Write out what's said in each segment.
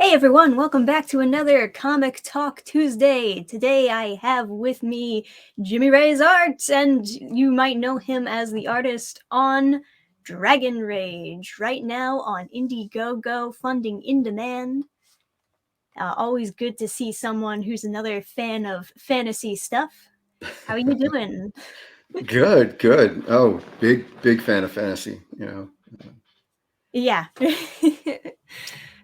Hey everyone, welcome back to another Comic Talk Tuesday. Today I have with me Jimmy Reyes Art, and you might know him as the artist on Dragon Rage, right now on Indiegogo, funding in demand. Always good to see someone who's another fan of fantasy stuff. How are you doing? Good, good. Oh, big fan of fantasy, you know. Yeah.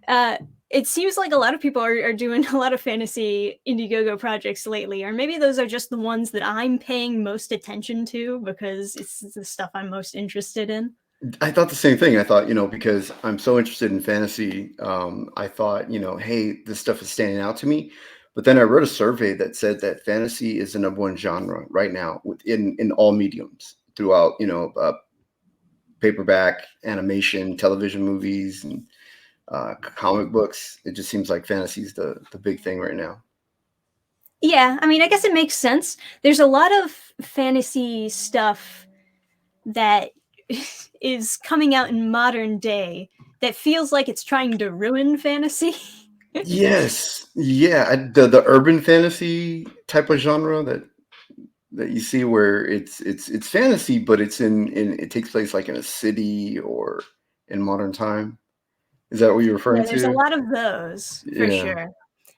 uh, it seems like a lot of people are doing a lot of fantasy Indiegogo projects lately, or maybe those are just the ones that I'm paying most attention to because it's the stuff I'm most interested in. I thought the same thing. I thought, because I'm so interested in fantasy, I thought, hey, this stuff is standing out to me. But then I wrote a survey that said that fantasy is the number one genre right now in all mediums throughout, paperback, animation, television movies, and comic books. It just seems like fantasy is the big thing right now. Yeah, I mean, I guess it makes sense. There's a lot of fantasy stuff that is coming out in modern day that feels like it's trying to ruin fantasy. Yes, yeah, the urban fantasy type of genre that you see where it's fantasy, but it's in it takes place like in a city or in modern time. Is that what you're Yeah, referring there's a to? lot of those for Yeah. sure.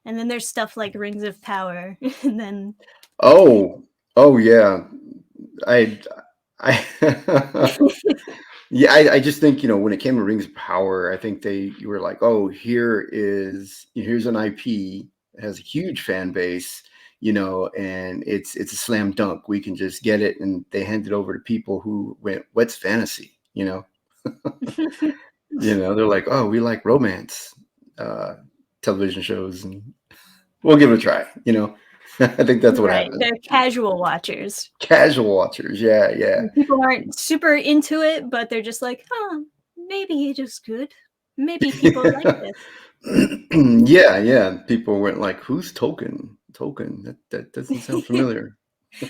And then there's stuff like Rings of Power, and then Oh, oh yeah. I I yeah, I just think, when it came to Rings of Power, I think you were like, oh, here's an IP, it has a huge fan base, and it's a slam dunk. We can just get it, and they hand it over to people who went, what's fantasy? They're like, oh, we like romance uh television shows, and we'll give it a try. I think that's what right, happened. they're casual watchers. Casual watchers, yeah, yeah. People aren't super into it, but they're just like, huh, maybe it is good. Maybe people like this. Yeah, yeah. People went like, "Who's Token? Token? That doesn't sound familiar."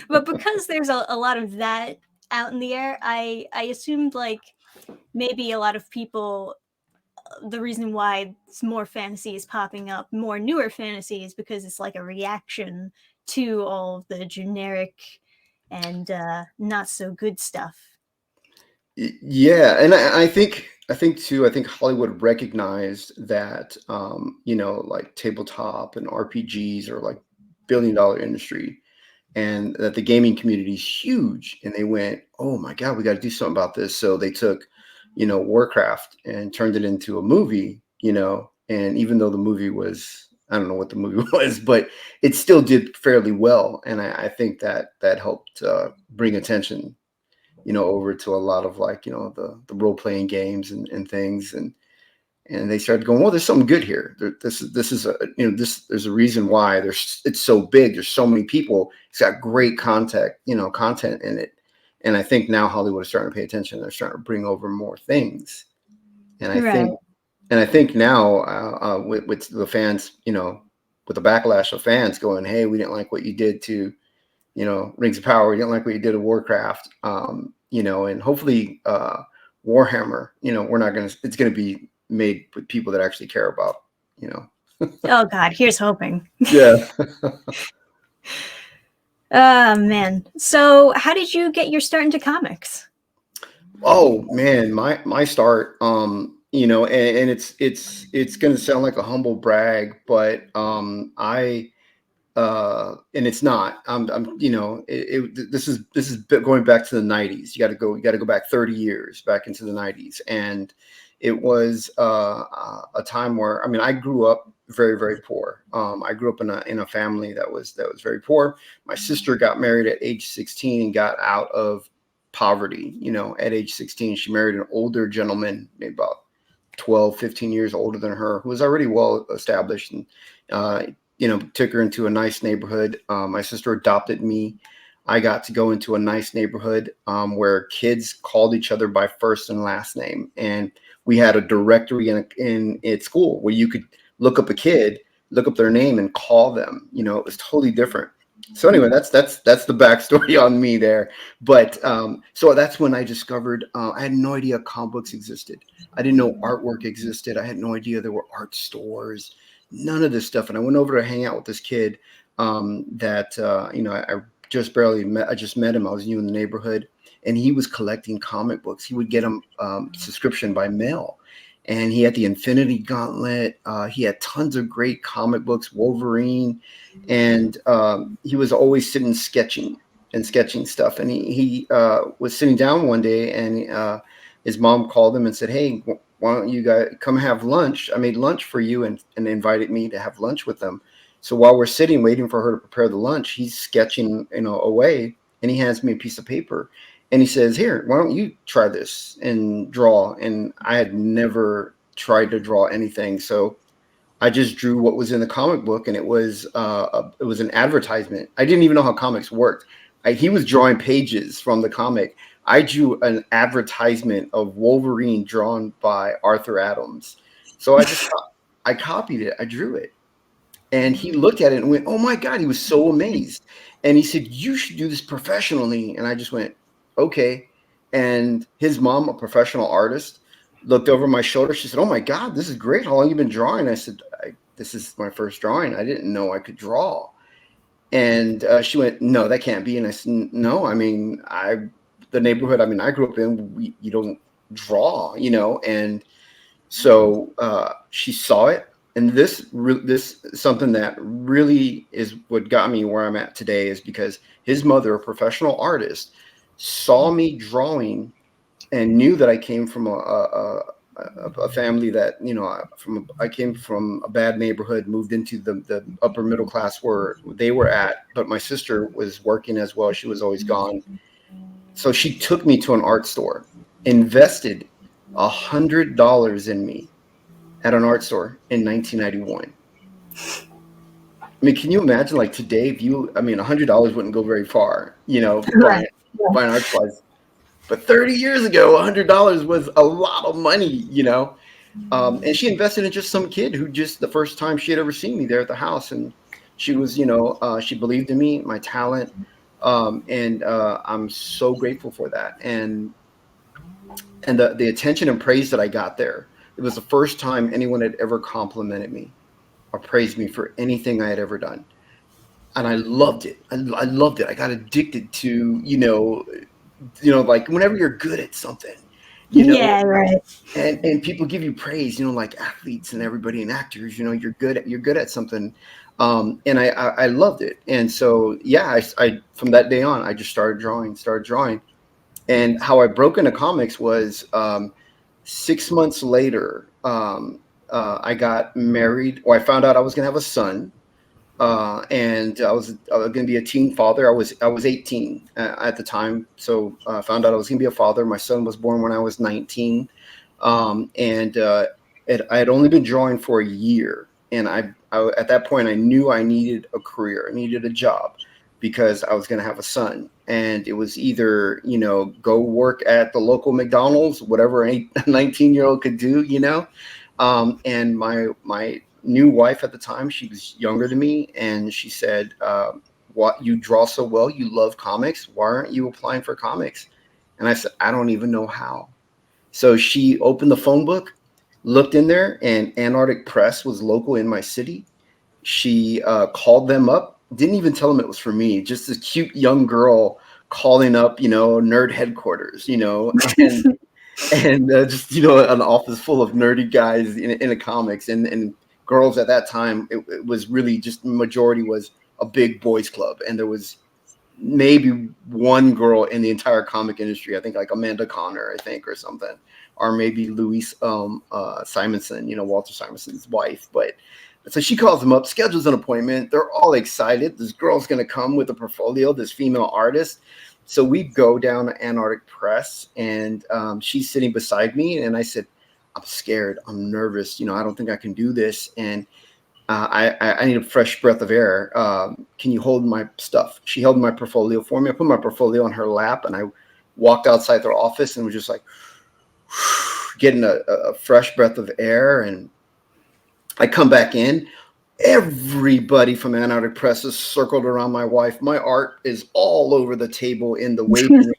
But because there's a lot of that out in the air, I assumed like maybe a lot of people, the reason why more fantasy is popping up, more newer fantasy, is because it's like a reaction to all of the generic and not so good stuff. Yeah, and I think too. I think Hollywood recognized that, like tabletop and RPGs are like billion-dollar industry, and that the gaming community is huge. And they went, "Oh my God, we got to do something about this." So they took, Warcraft and turned it into a movie. And even though the movie was, I don't know what the movie was, but it still did fairly well. And I think that helped bring attention, over to a lot of, like, the role playing games and things. And they started going, well, there's something good here. This is a, there's a reason why it's so big. There's so many people. It's got great content in it. And I think now Hollywood is starting to pay attention. They're starting to bring over more things. And I Right. think, now, with the fans, with the backlash of fans going, hey, we didn't like what you did to, Rings of Power. We didn't like what you did to Warcraft. And hopefully, Warhammer, we're not going to, it's going to be made with people that actually care about, you know. Oh God, here's hoping. Yeah. Oh man. So how did you get your start into comics? Oh man, my start, and it's going to sound like a humble brag, but and it's not. I'm this is going back to the 90s. You got to go back 30 years back into the 90s, and it was a time where, I mean, I grew up very, very poor. I grew up in a family that was very poor. My sister got married at age 16 and got out of poverty. At age 16, she married an older gentleman, maybe about 12, 15 years older than her, who was already well established, and took her into a nice neighborhood. My sister adopted me. I got to go into a nice neighborhood, where kids called each other by first and last name, and we had a directory in at school where you could look up a kid, look up their name, and call them. It was totally different. So anyway, that's the backstory on me there. But so that's when I discovered I had no idea comic books existed. I didn't know artwork existed. I had no idea there were art stores. None of this stuff. And I went over to hang out with this kid that I just barely met. I just met him. I was new in the neighborhood, and he was collecting comic books. He would get them subscription by mail. And he had the Infinity Gauntlet. He had tons of great comic books, Wolverine, and he was always sitting sketching stuff. And he was sitting down one day, and his mom called him and said, "Hey, why don't you guys come have lunch? I made lunch for you," and invited me to have lunch with them. So while we're sitting waiting for her to prepare the lunch, he's sketching, away, and he hands me a piece of paper, and he says, "Here, why don't you try this and draw?" And I had never tried to draw anything, so I just drew what was in the comic book, and it was an advertisement. I didn't even know how comics worked. He was drawing pages from the comic. I drew an advertisement of Wolverine drawn by Arthur Adams. So I copied it. I drew it. And he looked at it and went, "Oh my God," he was so amazed. And he said, "You should do this professionally." And I just went, "Okay." And his mom, a professional artist, looked over my shoulder. She said, "Oh my God, this is great. How long have you been drawing?" I said, "This is my first drawing. I didn't know I could draw." And she went, "No, that can't be." And I said, "No, I mean, the neighborhood, I mean, I grew up in, you don't draw, And so she saw it, and this is something that really is what got me where I'm at today, is because his mother, a professional artist, saw me drawing and knew that I came from a family that, I came from a bad neighborhood, moved into the upper middle class where they were at, but my sister was working as well. She was always gone. So she took me to an art store, invested $100 in me at an art store in 1991. I mean, can you imagine, like, today, if $100 wouldn't go very far, Right. buying art supplies. But 30 years ago, $100 was a lot of money. And she invested in just some kid who, just the first time she had ever seen me there at the house. And she was, she believed in me, my talent. And I'm so grateful for that. And the attention and praise that I got there, it was the first time anyone had ever complimented me or praised me for anything I had ever done. And I loved it. I loved it. I got addicted to, like, whenever you're good at something, you know, Yeah, right. and people give you praise, like athletes and everybody and actors, you're good at something. And I loved it. And so, yeah, I from that day on, I just started drawing. And how I broke into comics was 6 months later. I got married, or I found out I was going to have a son. And I was going to be a teen father. I was 18 at the time, so I found out I was going to be a father. My son was born when I was 19, and I had only been drawing for a year. And I at that point I knew I needed a career, I needed a job, because I was going to have a son, and it was either go work at the local McDonald's, whatever a 19-year-old could do. And my new wife at the time, she was younger than me, and she said, "What, you draw so well, you love comics, why aren't you applying for comics?" And I said, "I don't even know how." So she opened the phone book, looked in there, and Antarctic Press was local in my city. She called them up, didn't even tell them it was for me, just this cute young girl calling up, nerd headquarters, and just an office full of nerdy guys in a comics, and girls at that time. It was really just, the majority was a big boys club, and there was maybe one girl in the entire comic industry, I think, like Amanda Connor, I think, or something, or maybe Louise Simonson, Walter Simonson's wife. But so she calls them up, schedules an appointment. They're all excited. This girl's going to come with a portfolio, this female artist. So we go down to Antarctic Press, and she's sitting beside me. And I said, "I'm scared. I'm nervous. I don't think I can do this. And I need a fresh breath of air. Can you hold my stuff?" She held my portfolio for me. I put my portfolio on her lap, and I walked outside their office and was just like getting a fresh breath of air. And I come back in. Everybody from Antarctic Press is circled around my wife. My art is all over the table in the waiting room.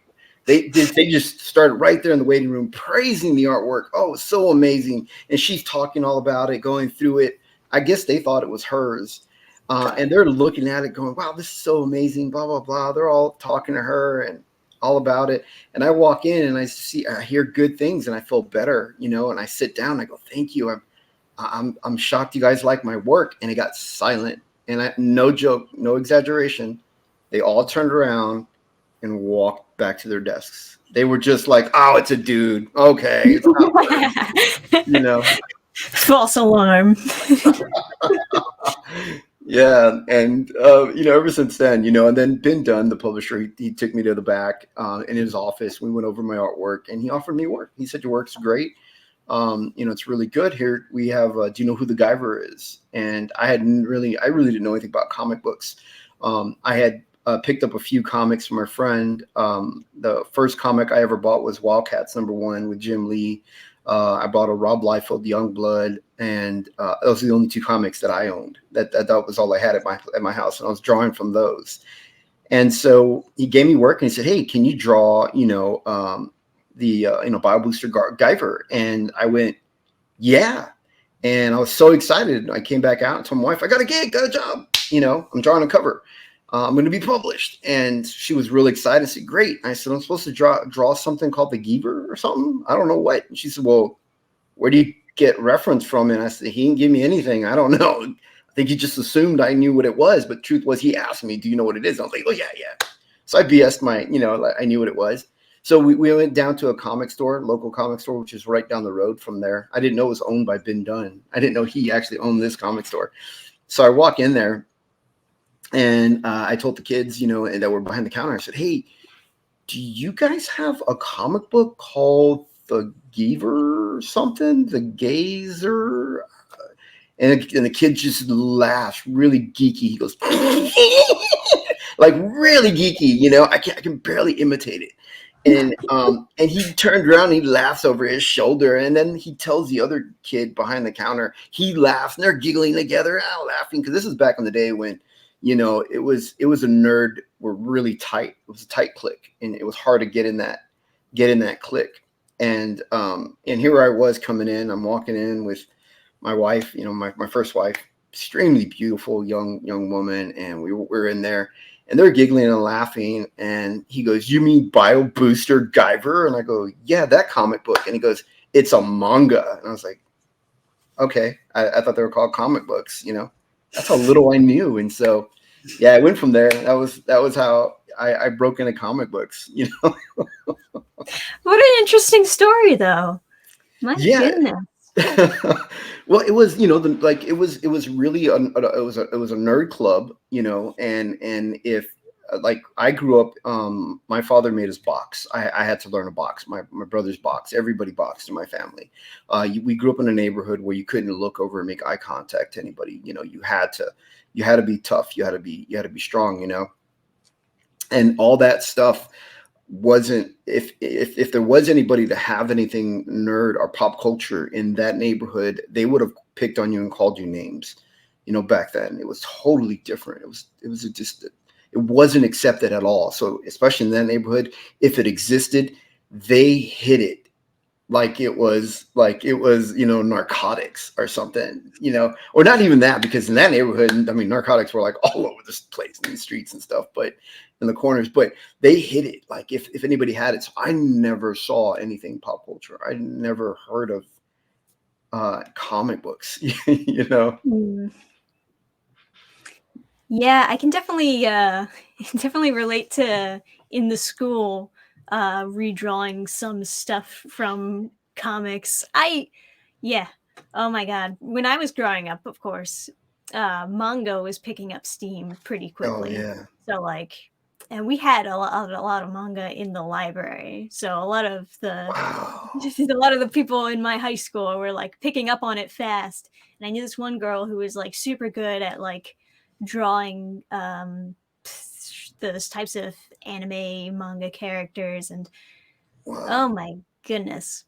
They just started right there in the waiting room praising the artwork. Oh, it's so amazing. And she's talking all about it, going through it. I guess they thought it was hers. And they're looking at it going, wow, this is so amazing, blah, blah, blah. They're all talking to her and all about it. And I walk in and I hear good things and I feel better, and I sit down and I go, thank you. I'm shocked you guys like my work. And it got silent. And no joke, no exaggeration. They all turned around and walked back to their desks. They were just like, oh, it's a dude. Okay. It's not work, you know? False alarm. Yeah. And, ever since then, and then Ben Dunn, the publisher, he took me to the back in his office. We went over my artwork and he offered me work. He said, your work's great. It's really good here. We have, do you know who the Guyver is? And I really didn't know anything about comic books. I had picked up a few comics from our friend. The first comic I ever bought was Wildcats #1 with Jim Lee. I bought a Rob Liefeld Youngblood, and those are the only two comics that I owned. That was all I had at my house, and I was drawing from those. And so he gave me work, and he said, "Hey, can you draw? The Bio Booster Guyver?" And I went, "Yeah." And I was so excited. I came back out and told my wife, "I got a gig, got a job. I'm drawing a cover. I'm going to be published." And she was really excited. I said, "Great." I said, "I'm supposed to draw something called the Giver or something. I don't know what." And she said, "Well, where do you get reference from?" And I said, "He didn't give me anything. I don't know. I think he just assumed I knew what it was." But truth was, he asked me, "Do you know what it is?" And I was like, "Oh, yeah, yeah." So I BS'd I knew what it was. So we went down to a local comic store, which is right down the road from there. I didn't know it was owned by Ben Dunn. I didn't know he actually owned this comic store. So I walk in there, and I told the kids, and that were behind the counter, I said, "Hey, do you guys have a comic book called The Giver or something? The Gazer?" And the kid just laughs, really geeky. He goes, like really geeky, I can barely imitate it. And he turned around and he laughs over his shoulder, and then he tells the other kid behind the counter, he laughs, and they're giggling together, laughing, because this is back in the day when it was a nerd were really tight. It was a tight clique, and it was hard to get in that clique. And here I was coming in. I'm walking in with my wife, my first wife, extremely beautiful young woman, and we're in there, and they're giggling and laughing. And he goes, "You mean Bio Booster Guyver?" And I go, "Yeah, that comic book." And he goes, "It's a manga." And I was like, "Okay." I thought they were called comic books. That's how little I knew. And so, yeah, I went from there. That was how I broke into comic books. What an interesting story, though. My Yeah. goodness. Well, it was, it was really it was a nerd club, and if like I grew up, my father made his box. I had to learn a box, my brother's box. Everybody boxed in my family. We grew up in a neighborhood where you couldn't look over and make eye contact to anybody. You had to be tough. You had to be strong. And all that stuff wasn't, if there was anybody to have anything nerd or pop culture in that neighborhood, they would have picked on you and called you names. Back then it was totally different. It wasn't accepted at all. So especially in that neighborhood, if it existed, they hid it like it was narcotics or something, or not even that, because in that neighborhood, I mean, narcotics were like all over this place in the streets and stuff, but in the corners. But they hid it like if anybody had it. So I never saw anything pop culture. I never heard of comic books. Mm. Yeah, I can definitely definitely relate to in the school redrawing some stuff from comics. Yeah. Oh my god. When I was growing up, of course, manga was picking up steam pretty Oh quickly. yeah. So and we had a lot of manga in the library. So a lot of the Wow. a lot of the people in my high school were like picking up on it fast. And I knew this one girl who was like super good at like drawing those types of anime manga characters. And Wow. oh my goodness.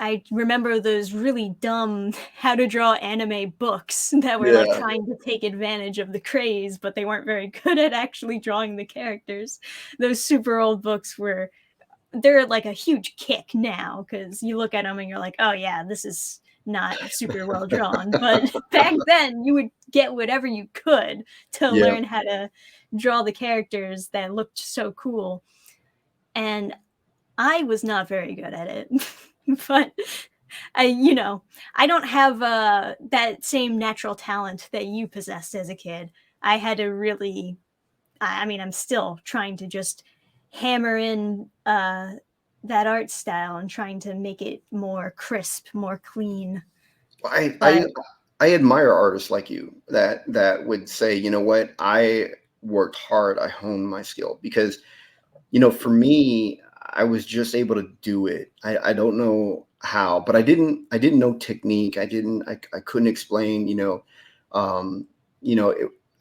I remember those really dumb how to draw anime books that were like Yeah. trying to take advantage of the craze, but they weren't very good at actually drawing the characters. Those super old books were, they're like a huge kick now because you look at them and you're like, oh yeah, this is not super well drawn. But back then, you would get whatever you could to Yeah. learn how to draw the characters that looked so cool. And I was not very good at it. But I don't have that same natural talent that you possessed as a kid. I had to really, I mean, I'm still trying to just hammer in that art style and trying to make it more crisp, more clean. I But I I admire artists like you that would say, you know what, I worked hard, I honed my skill because for me, I was just able to do it. I don't know how, but I didn't know technique. I couldn't explain, um,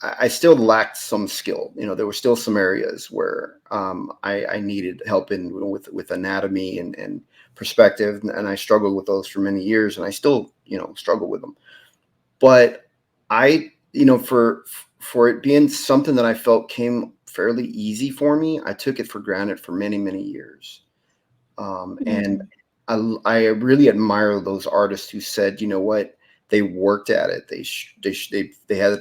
I still lacked some skill. There were still some areas where I needed help in with anatomy and perspective, and I struggled with those for many years, and I still, struggle with them. But for it being something that I felt came fairly easy for me, I took it for granted for many, many years. And mm, I really admire those artists who said, you know what, they worked at it. They had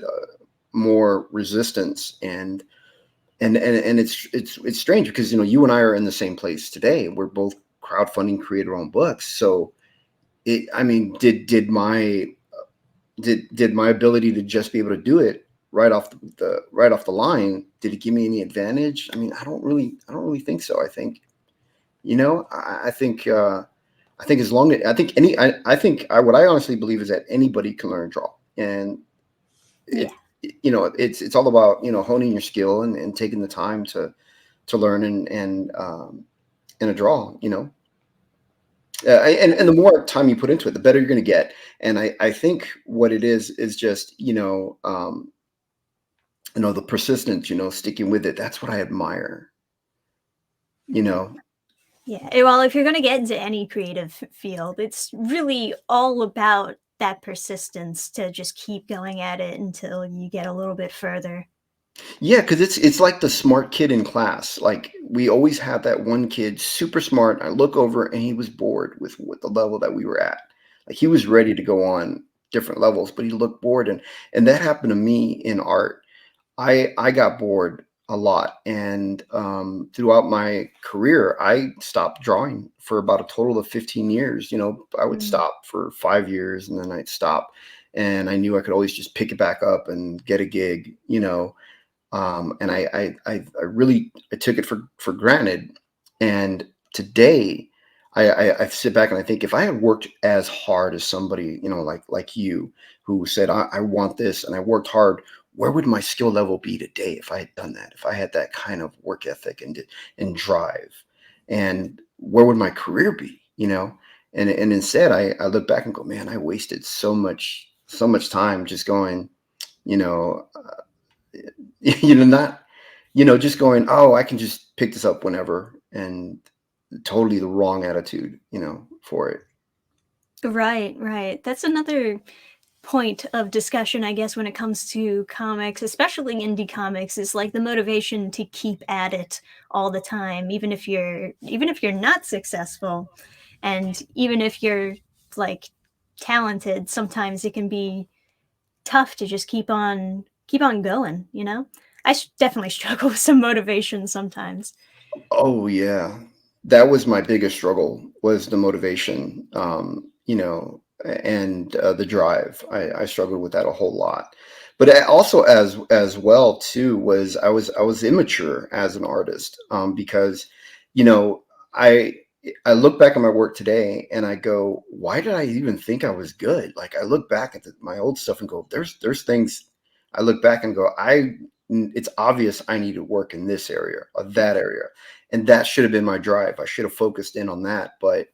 more resistance and it's strange because you and I are in the same place today. We're both crowdfunding, create our own books. So I mean, did my ability to just be able to do it right off the line, did it give me any advantage? I mean, I don't really think so. I think I think as long as I think what I honestly believe is that anybody can learn to draw, and yeah. it's all about honing your skill and taking the time to learn and a draw. And the more time you put into it, the better you're going to get. And I think what it is just the persistence, sticking with it. That's what I admire. You know, Yeah. Well, if you're going to get into any creative field, it's really all about that persistence to just keep going at it until you get a little bit further. yeah, because it's like the smart kid in class. Like we always had that one kid, super smart. I look over and he was bored with the level that we were at. Like he was ready to go on different levels, but he looked bored, and that happened to me in art. I got bored a lot, and throughout my career, I stopped drawing for about a total of 15 years. I would Mm. stop for 5 years, and then I'd stop, and I knew I could always just pick it back up and get a gig. And I really I took it for granted, and today. I sit back and I think if I had worked as hard as somebody, like you, who said, I want this and I worked hard, where would my skill level be today if I had done that? If I had that kind of work ethic and drive, and where would my career be? And instead, I look back and go, man, I wasted so much time just going, you know, not, just going, oh, I can just pick this up whenever, and totally the wrong attitude, for it. Right, right. That's another point of discussion, I guess, when it comes to comics, especially indie comics, is like the motivation to keep at it all the time, even if you're not successful, and even if you're like talented, sometimes it can be tough to just keep on going. I definitely struggle with some motivation sometimes. Oh yeah, that was my biggest struggle was the motivation, and the drive. I struggled with that a whole lot, but also as well too was I was immature as an artist, because you know I I look back at my work today and I go, why did I even think I was good? Like I look back at my old stuff and go, there's things I look back and go, it's obvious I need to work in this area or that area, and that should have been my drive. I should have focused in on that. But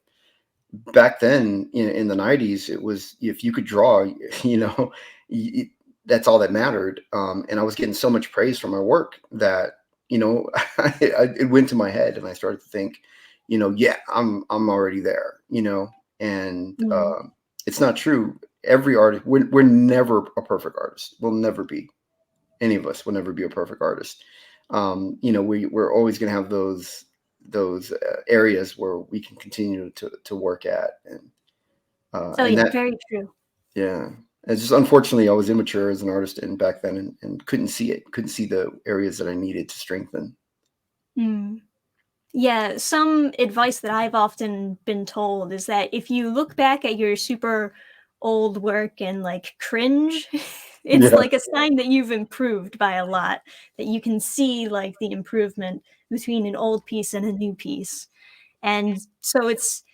back then, in the '90s, it was if you could draw, you know, y- that's all that mattered. And I was getting so much praise for my work that it went to my head, and I started to think, yeah, I'm already there. and Mm. it's not true. Every artist, we're never a perfect artist. We'll never be. Any of us will never be a perfect artist. We're always going to have those areas where we can continue to work at, So and yeah, that very true. yeah. It's just unfortunately I was immature as an artist and back then, and couldn't see it, couldn't see the areas that I needed to strengthen. Mm. Yeah, some advice that I've often been told is that if you look back at your super old work and like cringe, it's Yeah. like a sign that you've improved by a lot, that you can see like the improvement between an old piece and a new piece. And so it's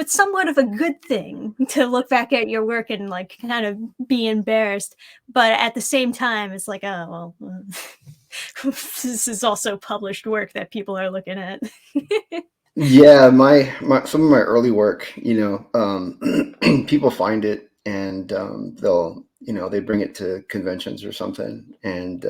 somewhat of a good thing to look back at your work and like kind of be embarrassed, but at the same time it's like, oh well, this is also published work that people are looking at. Yeah, my some of my early work, people find it, and they'll, they bring it to conventions or something, and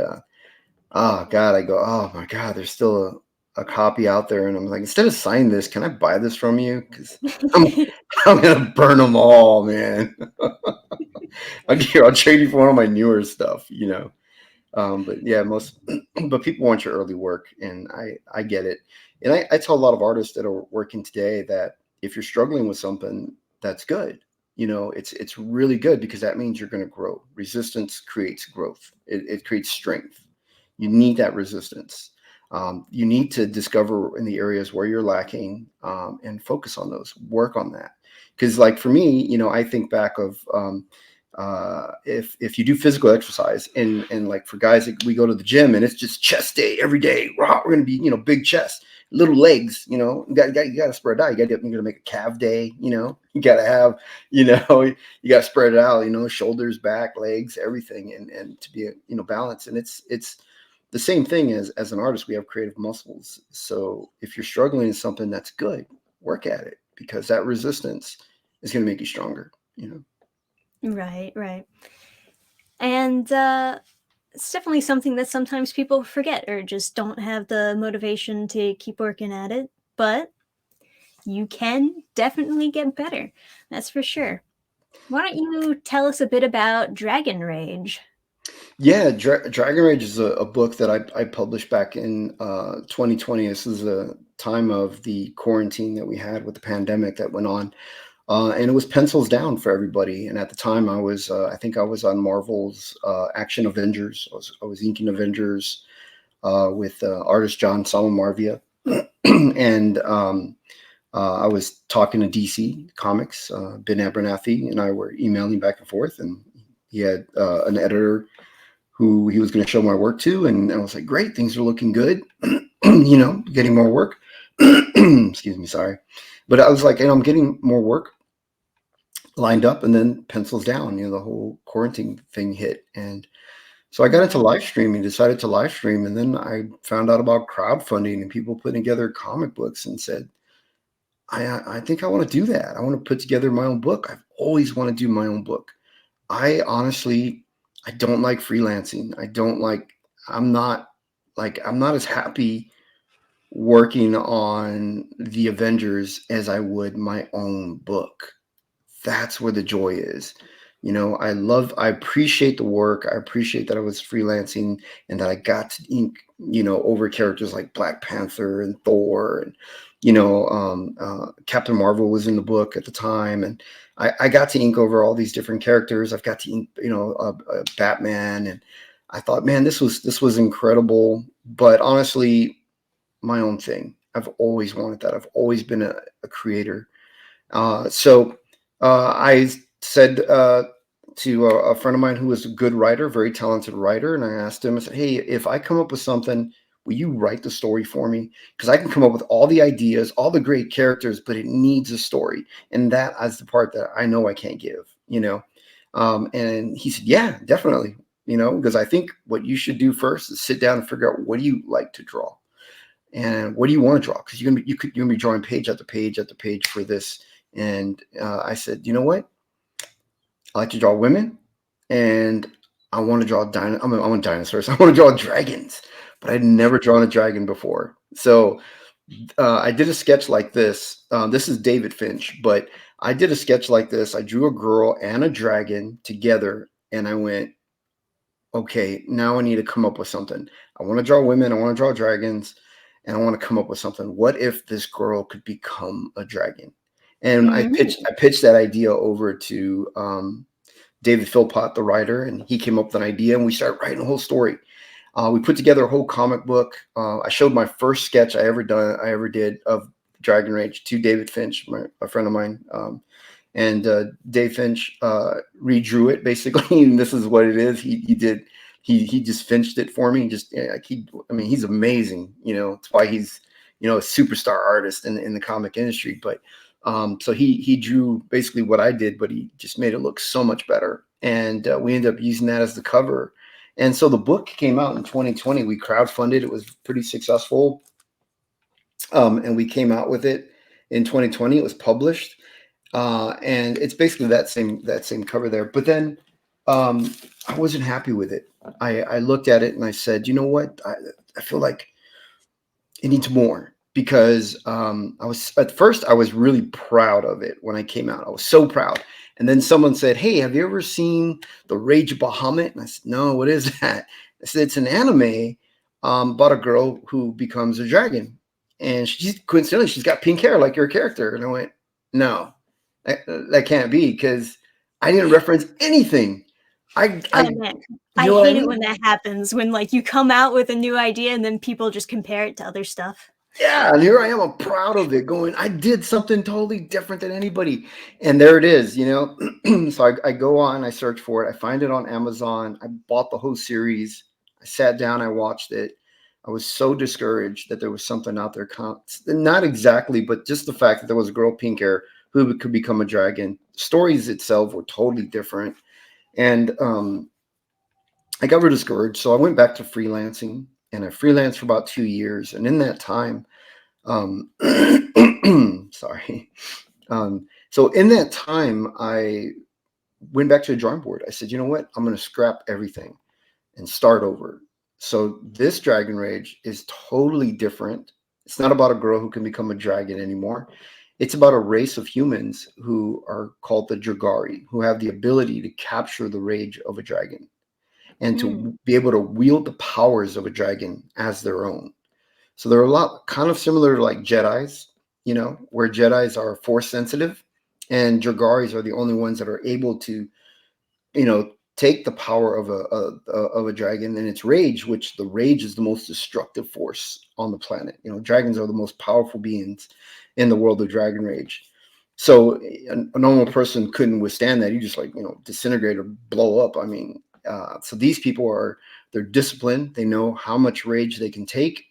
oh God, I go, oh my God, there's still a copy out there, and I'm like, instead of signing this, can I buy this from you? Because I'm I'm gonna burn them all, man. I'll trade you for one of my newer stuff. But yeah, but people want your early work, and I get it. And I tell a lot of artists that are working today that if you're struggling with something, that's good. It's really good, because that means you're going to grow. Resistance creates growth. It creates strength. You need that resistance. You need to discover in the areas where you're lacking, and focus on those. Work on that. Because, like for me, I think back of, if you do physical exercise, and like for guys, like, we go to the gym and it's just chest day every day. Rah, we're gonna be, big chest, little legs. You got to spread out. You're gonna make a calf day. You got to have, you got to spread it out. Shoulders, back, legs, everything, and to be balanced. And it's the same thing as an artist. We have creative muscles. So if you're struggling in something, that's good. Work at it, because that resistance is gonna make you stronger. Right, right. And it's definitely something that sometimes people forget or just don't have the motivation to keep working at it. But you can definitely get better. That's for sure. Why don't you tell us a bit about Dragon Rage? Yeah, Dragon Rage is a book that I published back in 2020. This is a time of the quarantine that we had with the pandemic that went on, and it was pencils down for everybody. And at the time, I think I was on Marvel's Action Avengers. I was inking Avengers with artist John Solomarvia, and I was talking to DC Comics. Ben Abernathy and I were emailing back and forth, and he had an editor who he was going to show my work to. And I was like, great, things are looking good, getting more work. Excuse me, sorry. But I was like, I'm getting more work lined up, and then pencils down, the whole quarantine thing hit. And so I got into live streaming, decided to live stream. And then I found out about crowdfunding and people putting together comic books, and said, I think I want to do that. I want to put together my own book. I've always wanted to do my own book. I honestly, I don't like freelancing. I'm not as happy working on the Avengers as I would my own book. That's where the joy is. I appreciate the work. I appreciate that I was freelancing and that I got to ink, over characters like Black Panther and Thor, and, Captain Marvel was in the book at the time. And I got to ink over all these different characters. I've got to ink, Batman. And I thought, man, this was incredible. But honestly, my own thing. I've always wanted that. I've always been a creator. So I said to a friend of mine who was a good writer, very talented writer, and I asked him, I said, hey, if I come up with something, will you write the story for me? Because I can come up with all the ideas, all the great characters, but it needs a story. And that is the part that I know I can't give. And he said, yeah, definitely. Because I think what you should do first is sit down and figure out, what do you like to draw? And what do you want to draw? Because you're gonna be drawing page after page after page for this. And I said, you know what? I like to draw women, and I want to draw I want dinosaurs. I want to draw dragons, but I'd never drawn a dragon before. So I did a sketch like this. This is David Finch, but I did a sketch like this. I drew a girl and a dragon together, and I went, okay, now I need to come up with something. I want to draw women, I want to draw dragons, and I want to come up with something. What if this girl could become a dragon? And Mm. I pitched that idea over to David Philpott, the writer, and he came up with an idea, and we started writing a whole story. We put together a whole comic book. I showed my first sketch I ever did of Dragon Rage to David Finch, a friend of mine, and Dave Finch redrew it basically. And this is what it is. He just finished it for me. Just like I mean, he's amazing. You know, it's why he's a superstar artist in the comic industry. But so he drew basically what I did, but he just made it look so much better. And we ended up using that as the cover. And so the book came out in 2020. We crowdfunded. It was pretty successful. And we came out with it in 2020. It was published. And it's basically that same cover there. But then I wasn't happy with it. I looked at it and I said, you know what? I feel like it needs more, because at first I was really proud of it when I came out. I was so proud. And then someone said, hey, have you ever seen The Rage of Bahamut? And I said, no, what is that? I said, it's an anime about a girl who becomes a dragon. And coincidentally, she's got pink hair like your character. And I went, no, that can't be, because I didn't reference anything. Oh man, You I know what I hate it mean? when that happens. When like you come out with a new idea and then people just compare it to other stuff. Yeah, and here I am. I'm proud of it. Going, I did something totally different than anybody, and there it is. So I go on, I search for it, I find it on Amazon. I bought the whole series. I sat down, I watched it. I was so discouraged that there was something out there. Not exactly, but just the fact that there was a girl, pink hair, who could become a dragon. Stories itself were totally different, and I got real discouraged. So I went back to freelancing, and I freelanced for about 2 years. And in that time, um, sorry. So in that time, I went back to the drawing board. I said, you know what? I'm going to scrap everything and start over. So this Dragon Rage is totally different. It's not about a girl who can become a dragon anymore. It's about a race of humans who are called the Dragari, who have the ability to capture the rage of a dragon and Mm. to be able to wield the powers of a dragon as their own. So they're a lot kind of similar to like Jedis, where Jedis are force sensitive, and Dragaris are the only ones that are able to, take the power of a dragon and its rage, which the rage is the most destructive force on the planet. Dragons are the most powerful beings in the world of Dragon Rage. So a normal person couldn't withstand that. You just disintegrate or blow up. I mean, so these people they're disciplined. They know how much rage they can take,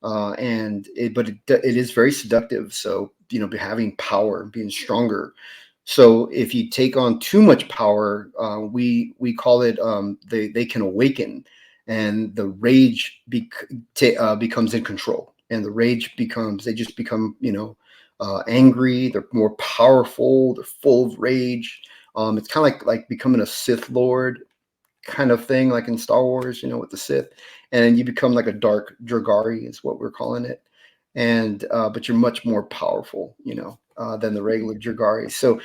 but it is very seductive. So having power, being stronger. So if you take on too much power, we call it they can awaken, and the rage becomes in control, and the rage they just become angry. They're more powerful. They're full of rage. It's kind of like becoming a Sith Lord kind of thing, like in Star Wars, with the Sith, and you become like a dark Dragari is what we're calling it, and but you're much more powerful, than the regular Dragari. So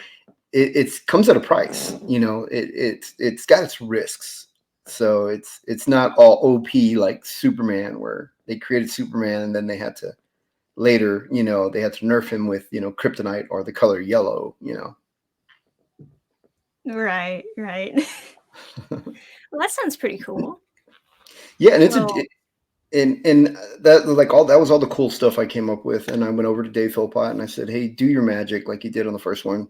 it comes at a price, it's got its risks. So it's not all OP like Superman, where they created Superman and then they had to later, they had to nerf him with kryptonite or the color yellow. Right, right. Well, that sounds pretty cool. Yeah, and Well, and that like all that was all the cool stuff I came up with. And I went over to Dave Philpott and I said, hey, do your magic like you did on the first one.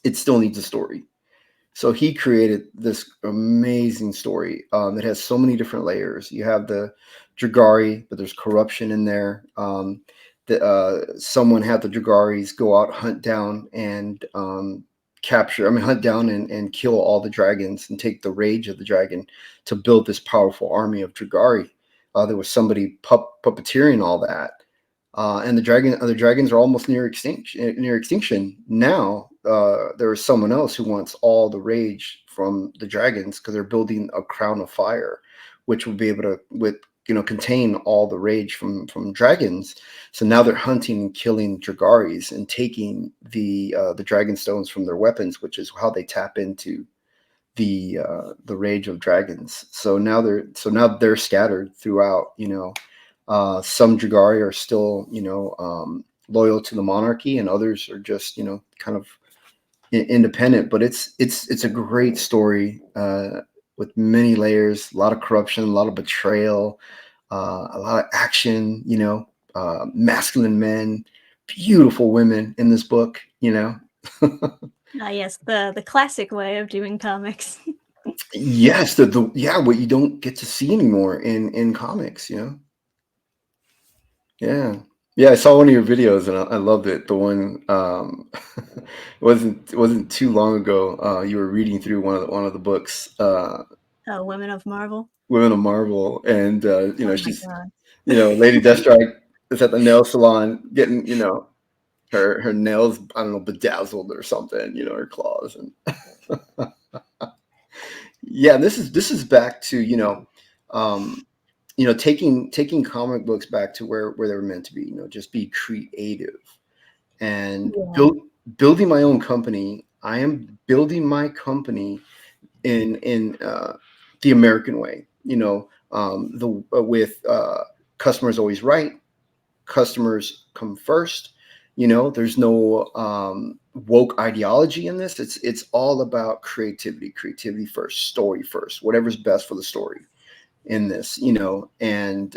It still needs a story. So he created this amazing story that has so many different layers. You have the Dragari, but there's corruption in there. Someone had the Dragaris go out, hunt down and hunt down and kill all the dragons and take the rage of the dragon to build this powerful army of Dragari. There was somebody puppeteering all that. And the dragons are almost near extinction. Now. There is someone else who wants all the rage from the dragons because they're building a crown of fire, which will be able to contain all the rage from dragons. So now they're hunting and killing Dragaris and taking the dragon stones from their weapons, which is how they tap into the rage of dragons. So now they're scattered throughout. Some Dragari are still loyal to the monarchy, and others are just kind of independent. But it's a great story with many layers, a lot of corruption, a lot of betrayal, a lot of action. Masculine men, beautiful women in this book. Yes, the classic way of doing comics. Yes, what you don't get to see anymore in comics. Yeah. Yeah, I saw one of your videos and I loved it. The one it wasn't too long ago. You were reading through one of the books, Women of Marvel. Women of Marvel, and Oh my she's god. Lady Deathstrike is at the nail salon getting her nails, I don't know, bedazzled or something, her claws. And yeah, this is back to taking comic books back to where they were meant to be. Just be creative and Yeah. building my own company. I am building my company in the American way. The with customers always right. Customers come first. There's no woke ideology in this. It's all about creativity first, story first, whatever's best for the story in this. And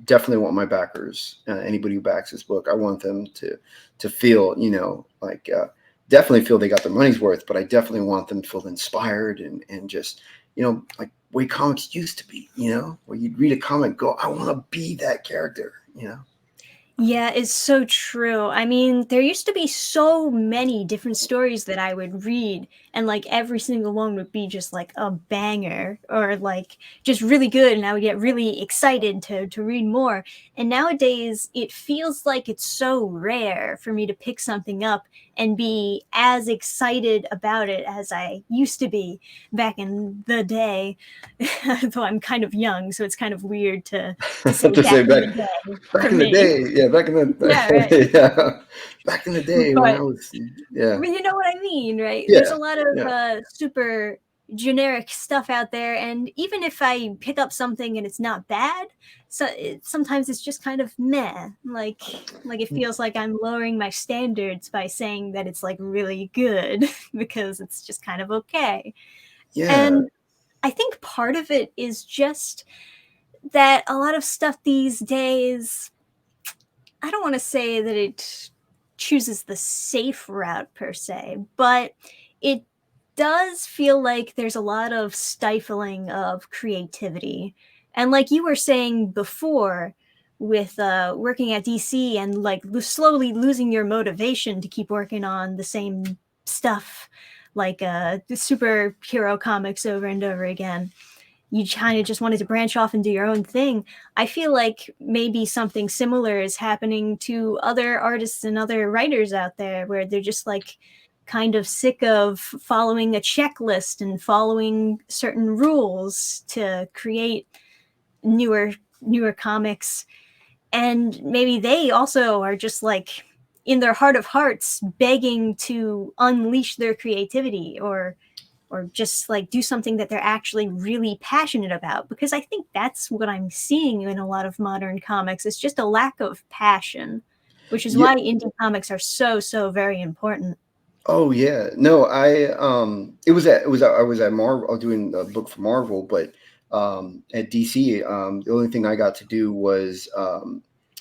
definitely want my backers, anybody who backs this book, I want them to feel, like definitely feel they got their money's worth, but I definitely want them to feel inspired and just, like way comics used to be, where you'd read a comic and go, I want to be that character. Yeah, it's so true. I mean, there used to be so many different stories that I would read, and like every single one would be just like a banger or like just really good, and I would get really excited to read more. And nowadays, it feels like it's so rare for me to pick something up and be as excited about it as I used to be back in the day. Though I'm kind of young, so it's kind of weird to say To back say in back the day back for in the me. day, yeah, back in Yeah, right. the yeah, back in the day when I But was, yeah, you know what I mean, right? There's yeah, a lot of yeah, super generic stuff out there, and even if I pick up something and it's not bad, sometimes it's just kind of meh. Like it feels like I'm lowering my standards by saying that it's like really good because it's just kind of okay. yeah, And I think part of it is just that a lot of stuff these days, I don't want to say that it chooses the safe route per se, but it does feel like there's a lot of stifling of creativity. And like you were saying before, with working at DC and like slowly losing your motivation to keep working on the same stuff, like the superhero comics over and over again, you kind of just wanted to branch off and do your own thing. I feel like maybe something similar is happening to other artists and other writers out there where they're just like kind of sick of following a checklist and following certain rules to create newer comics. And maybe they also are just like in their heart of hearts begging to unleash their creativity or just like do something that they're actually really passionate about, because I think that's what I'm seeing in a lot of modern comics. It's just a lack of passion, which is yeah. why indie comics are so very important. Oh yeah, no, I was at Marvel, I was doing a book for Marvel, but at DC, the only thing I got to do was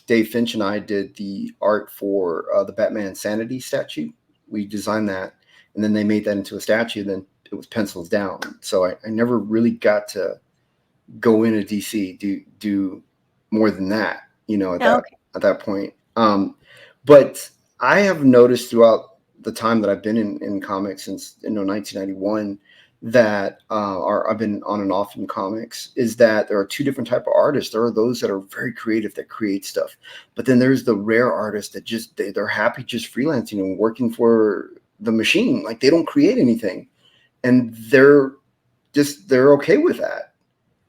Dave Finch and I did the art for the Batman Sanity statue. We designed that, and then they made that into a statue. Then it was pencils down. So I never really got to go into DC do more than that. Okay. At that point. But I have noticed throughout the time that I've been in comics since 1991 that I've been on and off in comics, is that there are two different type of artists. There are those that are very creative that create stuff, but then there's the rare artists that just they're happy just freelancing and working for the machine. Like they don't create anything, and they're okay with that.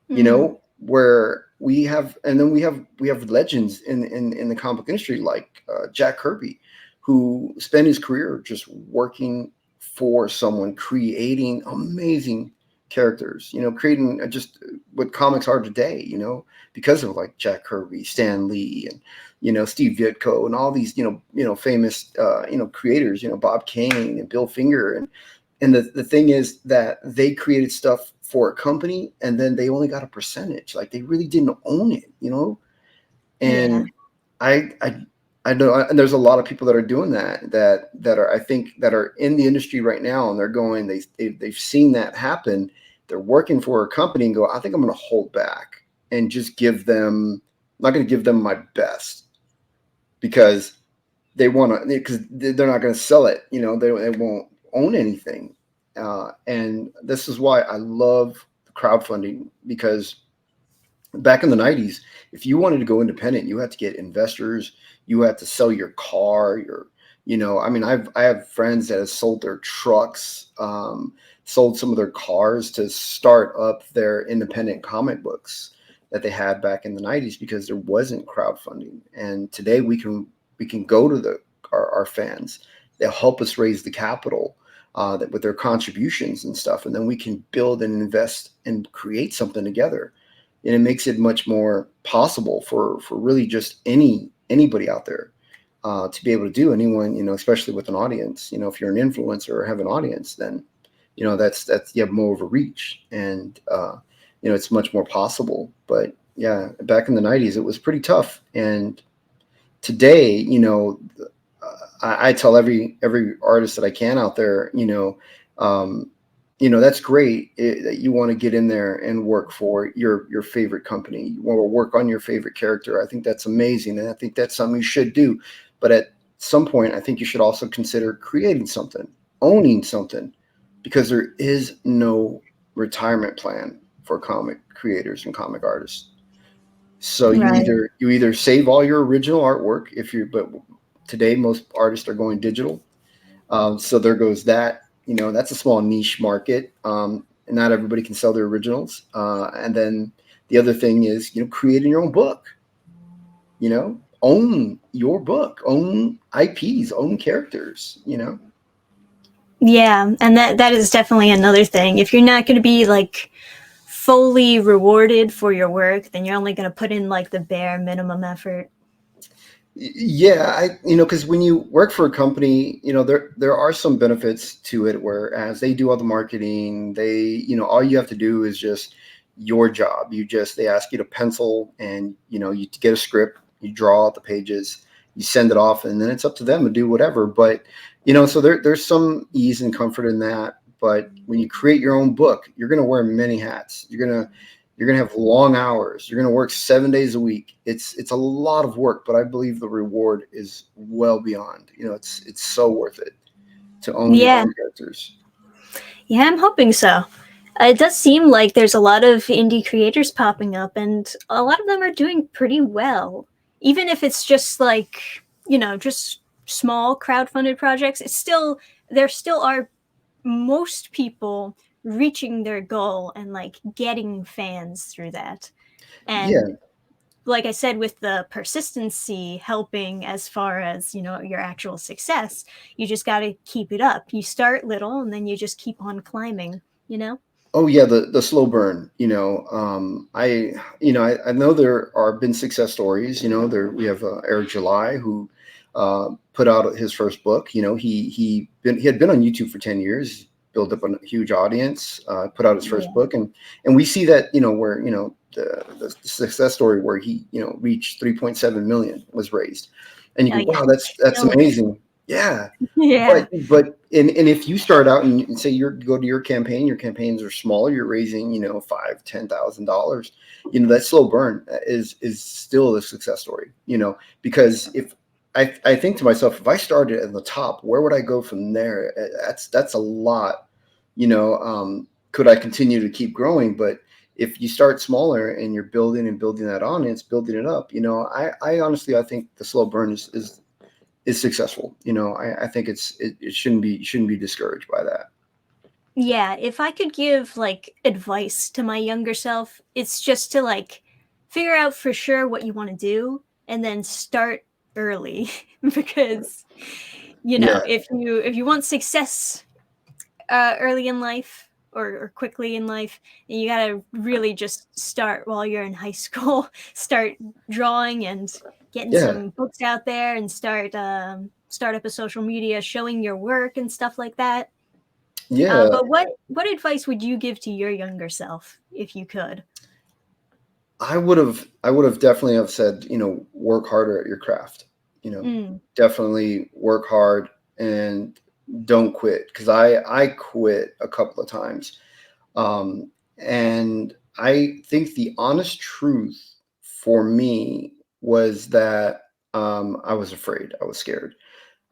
Mm. where we have legends in the comic book industry like Jack Kirby, who spent his career just working for someone, creating amazing characters, creating just what comics are today, because of like Jack Kirby, Stan Lee, and Steve Ditko, and all these famous creators, Bob Kane and Bill Finger, and the thing is that they created stuff for a company, and then they only got a percentage. Like they really didn't own it, Yeah. And I know, and there's a lot of people that are doing that are, I think, that are in the industry right now, and they're going, they've seen that happen. They're working for a company and go, I think I'm going to hold back and just give them, I'm not going to give them my best because they want to, because they're not going to sell it. They won't own anything. And this is why I love crowdfunding, because back in the 90s, if you wanted to go independent, you had to get investors, you had to sell your car, I mean, I have friends that have sold their trucks, sold some of their cars to start up their independent comic books that they had back in the 90s, because there wasn't crowdfunding. And today we can go to our fans. They'll help us raise the capital, that with their contributions and stuff, and then we can build and invest and create something together. And it makes it much more possible for really just anybody out there, to be able to do. Anyone, especially with an audience. If you're an influencer or have an audience, then that's you have more of a reach, and it's much more possible. But yeah, back in the 90s, it was pretty tough. And today, I tell every artist that I can out there, um, that's great, that you want to get in there and work for your favorite company. You want to work on your favorite character. I think that's amazing, and I think that's something you should do. But at some point, I think you should also consider creating something, owning something, because there is no retirement plan for comic creators and comic artists. So Right. you either save all your original artwork, but today most artists are going digital. So there goes that. That's a small niche market. And not everybody can sell their originals. And then the other thing is, creating your own book. Own your book, own IPs, own characters. Yeah, and that is definitely another thing. If you're not going to be like fully rewarded for your work, then you're only going to put in like the bare minimum effort. Yeah, because when you work for a company, there are some benefits to it. Whereas they do all the marketing, all you have to do is just your job. They ask you to pencil, and you get a script, you draw out the pages, you send it off, and then it's up to them to do whatever. But so there's some ease and comfort in that. But when you create your own book, you're going to wear many hats. You're going to have long hours. You're going to work 7 days a week. It's a lot of work, but I believe the reward is well beyond. It's so worth it to own your Yeah, own characters. yeah, I'm hoping so. It does seem like there's a lot of indie creators popping up, and a lot of them are doing pretty well. Even if it's just like, just small crowdfunded projects, there still are most people reaching their goal and like getting fans through that. And Yeah. like I said, with the persistency helping as far as, your actual success, you just got to keep it up. You start little and then you just keep on climbing. Oh yeah, the slow burn. I know there are been success stories. There we have Eric July, who put out his first book. He had been on YouTube for 10 years, built up a huge audience, put out his first Yeah. book, and we see that where the success story where he reached 3.7 million was raised, and you Oh, go, yeah. wow, that's Killing it. amazing. Yeah, Yeah. and if you start out and say you go to your campaigns are smaller, you're raising $5,000-$10,000. That slow burn is still a success story. Because if I think to myself, if I started at the top, where would I go from there? That's a lot. Could I continue to keep growing? But if you start smaller and you're building and building that audience, building it up, I honestly I think the slow burn is successful. I think it shouldn't be discouraged by that. Yeah, if I could give like advice to my younger self, it's just to like figure out for sure what you want to do and then start early because Yeah, if you want success early in life or quickly in life, you gotta really just start while you're in high school. Start drawing and getting yeah, some books out there and start up a social media showing your work and stuff like that. yeah. But what advice would you give to your younger self if you could? I would have definitely have said, work harder at your craft. Mm. Definitely work hard and don't quit, because I quit a couple of times. Um, and I think the honest truth for me was that I was afraid. I was scared.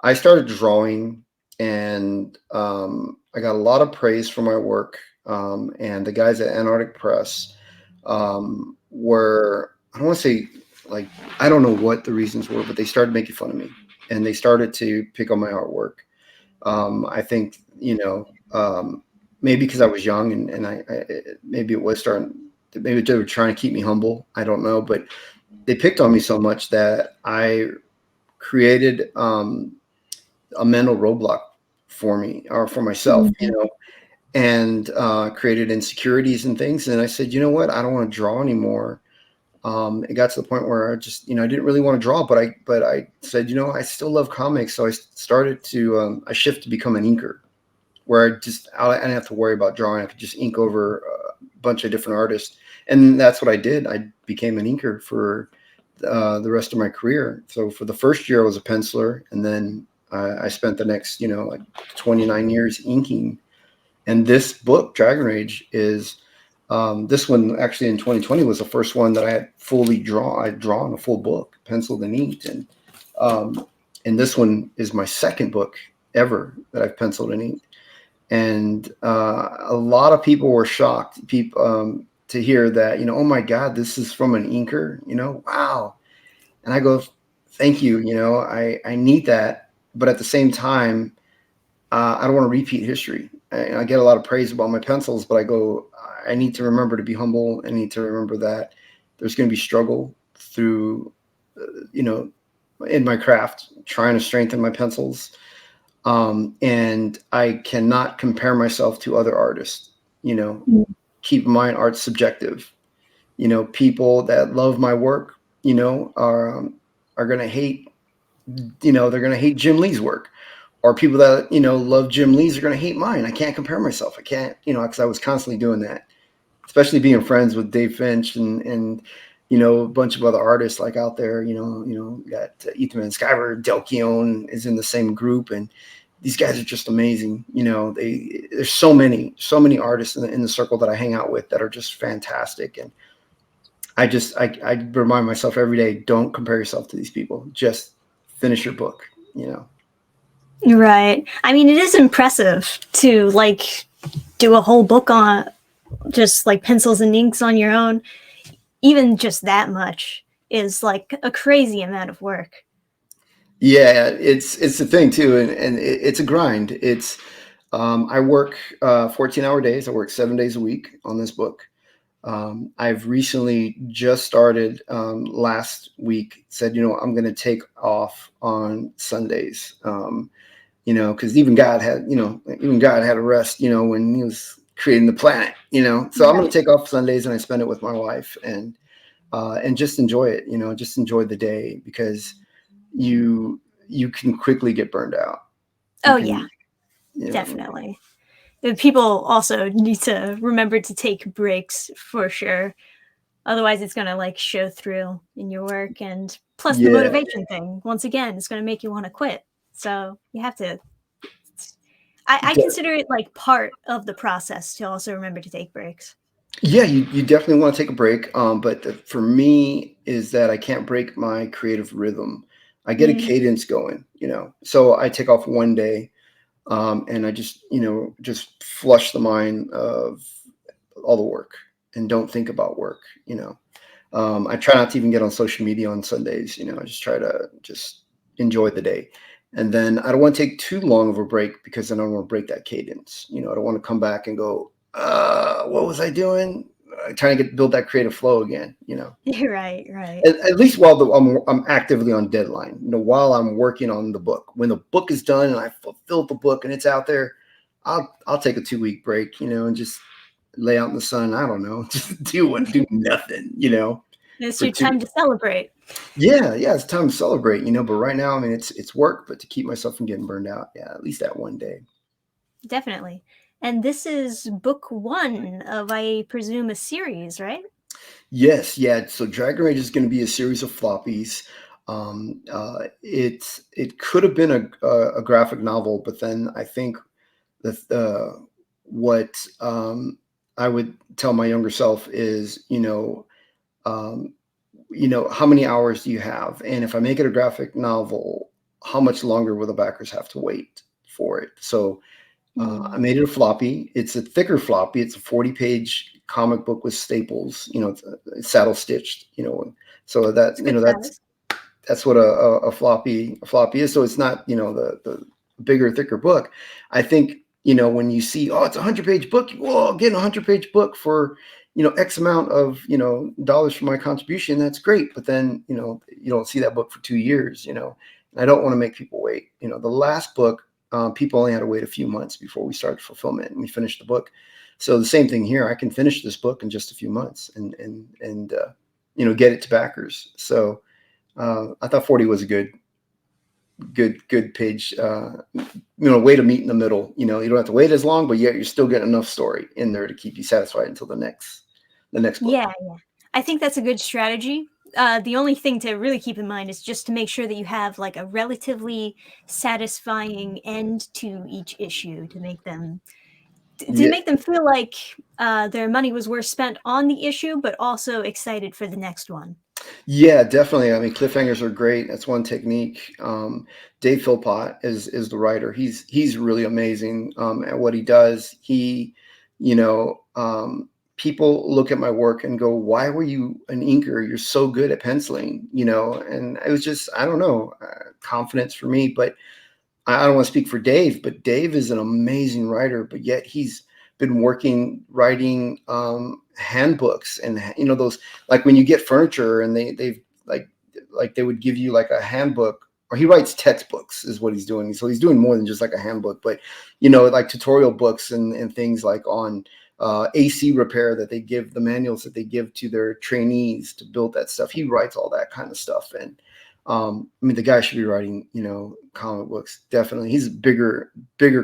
I started drawing, and I got a lot of praise for my work. And the guys at Antarctic Press were, I don't want to say, like, I don't know what the reasons were, but they started making fun of me, and they started to pick on my artwork. I think, maybe because I was young, and maybe it was starting, maybe they were trying to keep me humble. I don't know, but they picked on me so much that I created a mental roadblock for me, or for myself, Mhm. and created insecurities and things. And I said, you know what? I don't want to draw anymore. It got to the point where I just, I didn't really want to draw, but I said, I still love comics. So I started to, I shifted to become an inker, where I didn't have to worry about drawing. I could just ink over a bunch of different artists. And that's what I did. I became an inker for the rest of my career. So for the first year, I was a penciler, and then I spent the next, like 29 years inking. And this book, Dragon Rage, is this one actually in 2020 was the first one that I had fully drawn. I'd drawn a full book, penciled and inked, um, and this one is my second book ever that I've penciled and inked. And a lot of people were shocked, to hear that, oh my God, this is from an inker, wow. And I go, thank you, I need that, but at the same time, I don't want to repeat history. I get a lot of praise about my pencils, but I go, I need to remember to be humble. I need to remember that there's going to be struggle through, you know, in my craft, trying to strengthen my pencils. And I cannot compare myself to other artists. You know, Mm. keep in mind, art's subjective. People that love my work, are going to hate. They're going to hate Jim Lee's work, or people that love Jim Lee's are going to hate mine. I can't compare myself. I can't, because I was constantly doing that, especially being friends with Dave Finch and a bunch of other artists like out there. Got Ethan Van Sciver, Del Keown is in the same group, and these guys are just amazing. There's so many artists in the circle that I hang out with that are just fantastic, and I remind myself every day, don't compare yourself to these people. Just finish your book. Right. I mean, it is impressive to like do a whole book on just like pencils and inks on your own. Even just that much is like a crazy amount of work. Yeah, it's the thing too, and it's a grind. I work 14-hour days. I work 7 days a week on this book. I've recently just started, last week, said, I'm going to take off on Sundays. Because even God had a rest, when he was creating the planet. So I'm going Right. to take off Sundays, and I spend it with my wife, and just enjoy it. Just enjoy the day, because you can quickly get burned out. You Oh yeah, can, you know, definitely. People also need to remember to take breaks for sure. Otherwise, it's going to like show through in your work. And plus, the yeah, motivation thing, once again, is going to make you want to quit. So you have to. I de- consider it like part of the process to also remember to take breaks. yeah, you definitely want to take a break. But for me is that I can't break my creative rhythm. I get a Mm. cadence going, so I take off one day, and I just flush the mind of all the work and don't think about work. I try not to even get on social media on Sundays. I just try to just enjoy the day. And then I don't want to take too long of a break because then I don't want to break that cadence. I don't want to come back and go, what was I doing? Trying to build that creative flow again. Right, right. At least while I'm actively on deadline. While I'm working on the book. When the book is done and I fulfilled the book and it's out there, I'll take a 2-week break. And just lay out in the sun. I don't know, just do nothing. It's For your two. time to celebrate. Yeah, it's time to celebrate. But right now, I mean, it's work, but to keep myself from getting burned out, yeah, at least that one day. Definitely. And this is book 1 of, I presume, a series, right? Yes, yeah. So Dragon Rage is going to be a series of floppies. It could have been a graphic novel, but then I think what I would tell my younger self is, um, how many hours do you have? And if I make it a graphic novel, how much longer will the backers have to wait for it? So I made it a floppy. It's a thicker floppy. It's a 40-page comic book with staples. It's saddle stitched. So that It's good size. that's what a floppy is. So it's not the bigger, thicker book. I think when you see, oh, it's a 100-page book. Well, getting a 100-page book for X amount of dollars for my contribution. That's great. But then you don't see that book for 2 years. And I don't want to make people wait. The last book. People only had to wait a few months before we started fulfillment and we finished the book. So the same thing here. I can finish this book in just a few months and get it to backers. So I thought 40 was a good page. Way to meet in the middle. You don't have to wait as long, but yet you're still getting enough story in there to keep you satisfied until the next book. Yeah. I think that's a good strategy. The only thing to really keep in mind is just to make sure that you have like a relatively satisfying end to each issue to make them feel like their money was worth spent on the issue, but also excited for the next one. Yeah, definitely. I mean, cliffhangers are great. That's one technique. Dave Philpott is the writer. He's really amazing at what he does. People look at my work and go, "Why were you an inker? You're so good at penciling." And it was just, I don't know, confidence for me. But I don't want to speak for Dave, but Dave is an amazing writer. But yet he's been writing handbooks and those, like when you get furniture and they've like they would give you like a handbook, or he writes textbooks is what he's doing. So he's doing more than just like a handbook, but like tutorial books and things like on AC repair that they give, the manuals that they give to their trainees to build that stuff. He writes all that kind of stuff. And I mean, the guy should be writing, comic books. Definitely. He's a bigger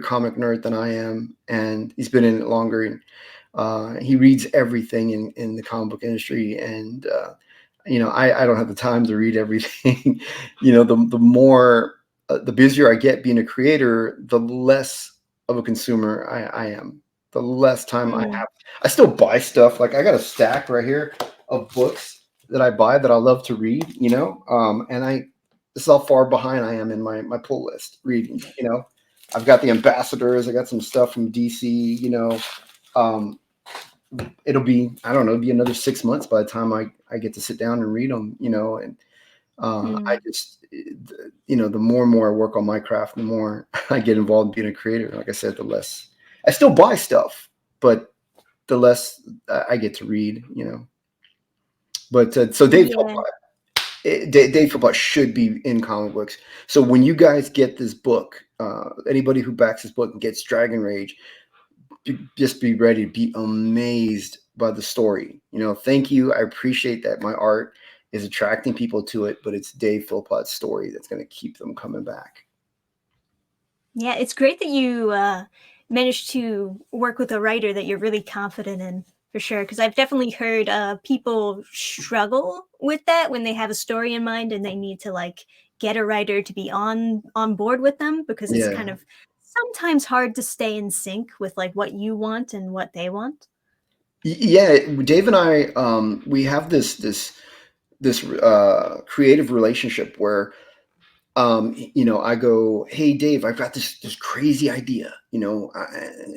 comic nerd than I am. And he's been in it longer. And he reads everything in the comic book industry. And, I don't have the time to read everything. The more, the busier I get being a creator, the less of a consumer I am. The less time I have. I still buy stuff. Like I got a stack right here of books that I buy that I love to read, and this is how far behind I am in my pull list reading, I've got the Ambassadors. I got some stuff from DC, it'll be, I don't know, it'll be another 6 months by the time I get to sit down and read them, and I just, the more and more I work on my craft, the more I get involved in being a creator. Like I said, the less I still buy stuff, but the less I get to read, But so Dave Philpott should be in comic books. So when you guys get this book, anybody who backs this book and gets Dragon Rage, just be ready to be amazed by the story. Thank you. I appreciate that my art is attracting people to it, but it's Dave Philpott's story that's going to keep them coming back. Yeah, it's great that you managed to work with a writer that you're really confident in, for sure. Because I've definitely heard people struggle with that when they have a story in mind and they need to like get a writer to be on board with them, because it's kind of sometimes hard to stay in sync with like what you want and what they want. Yeah, Dave and I, we have this creative relationship where, I go, "Hey, Dave, I've got this crazy idea.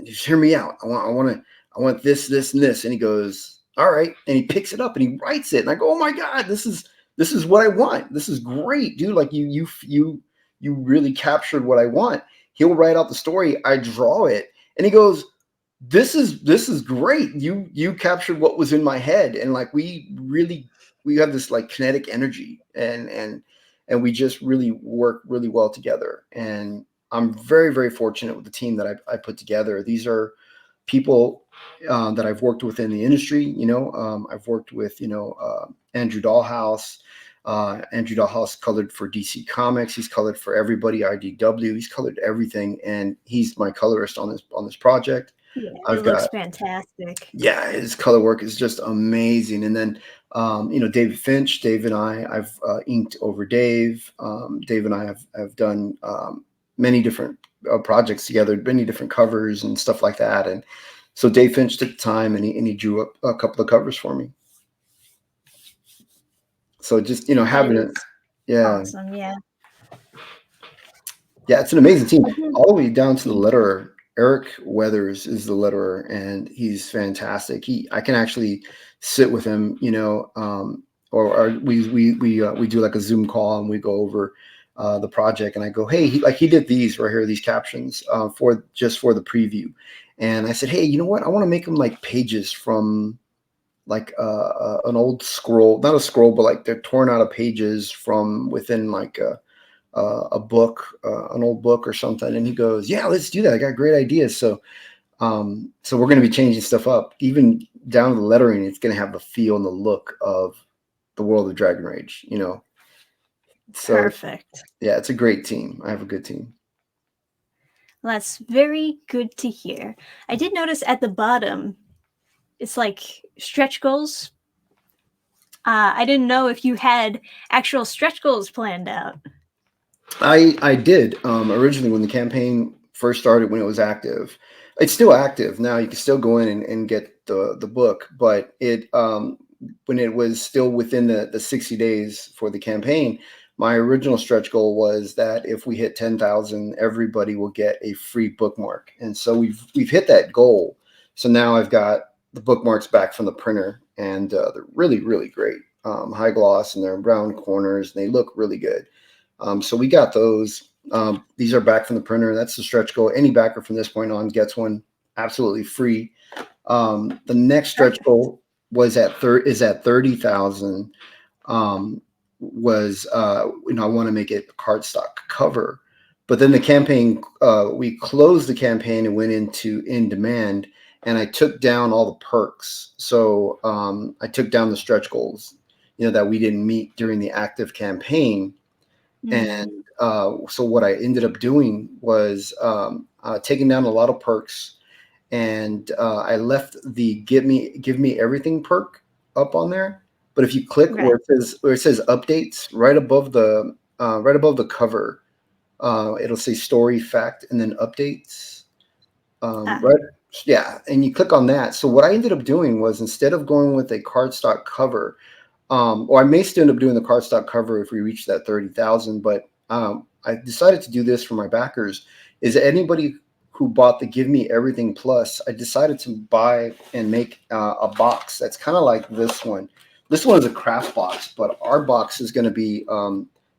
Just hear me out. I want this, and this." And he goes, "All right," and he picks it up and he writes it. And I go, "Oh my God, this is what I want. This is great, dude. Like you you really captured what I want. He'll write out the story, I draw it, and he goes, this is great. You captured what was in my head, and like we have this like kinetic energy, and we just really work really well together. And I'm very, very fortunate with the team that I put together. These are people that I've worked with in the industry. I've worked with Andrew Dahlhaus. Andrew Dahlhaus colored for DC Comics. He's colored for everybody. IDW. He's colored everything, and he's my colorist on this project. Yeah, I've it looks got fantastic. Yeah, his color work is just amazing. And then Dave Finch, Dave and I've inked over Dave. Dave and I have done many different projects together, many different covers and stuff like that. And so Dave Finch took the time and he drew up a couple of covers for me. So just That having it, is yeah, awesome. Yeah. yeah, it's an amazing team, Mhm. all the way down to the letterer. Eric Weathers is the letterer, and he's fantastic. I can actually sit with him, or we do like a Zoom call and we go over the project, and I go, hey, he did these right here, these captions for the preview, and I said, hey, you know what? I want to make them like pages from like an old scroll, not a scroll, but like they're torn out of pages from within like a book, an old book or something. And he goes, yeah, let's do that. I got great ideas. So we're going to be changing stuff up, even down to the lettering. It's going to have the feel and the look of the world of Dragon Rage, So Perfect. yeah, it's a great team. I have a good team. Well, that's very good to hear. I did notice at the bottom, it's like stretch goals. I didn't know if you had actual stretch goals planned out. I did originally when the campaign first started, when it was active. It's still active now. You can still go in and get the book, but it when it was still within the 60 days for the campaign, my original stretch goal was that if we hit 10,000, everybody will get a free bookmark, and so we've hit that goal. So now I've got the bookmarks back from the printer, and they're really, really great, high gloss, and they're in brown corners, and they look really good. So we got those. These are back from the printer. That's the stretch goal. Any backer from this point on gets one absolutely free. The next stretch Perfect. goal is at 30,000. Was I want to make it a cardstock cover, but then the campaign, we closed the campaign and went into in demand, and I took down all the perks. So I took down the stretch goals, that we didn't meet during the active campaign. And so what I ended up doing was taking down a lot of perks, and I left the give me everything perk up on there. But if you click Right. where it says updates right above the cover, it'll say story, fact, and then updates. Right, yeah, and you click on that. So what I ended up doing was, instead of going with a cardstock cover, or I may still end up doing the cardstock cover if we reach that 30,000. But I decided to do this for my backers. Is anybody who bought the Give Me Everything Plus, I decided to buy and make a box that's kind of like this one. This one is a craft box, but our box is going to be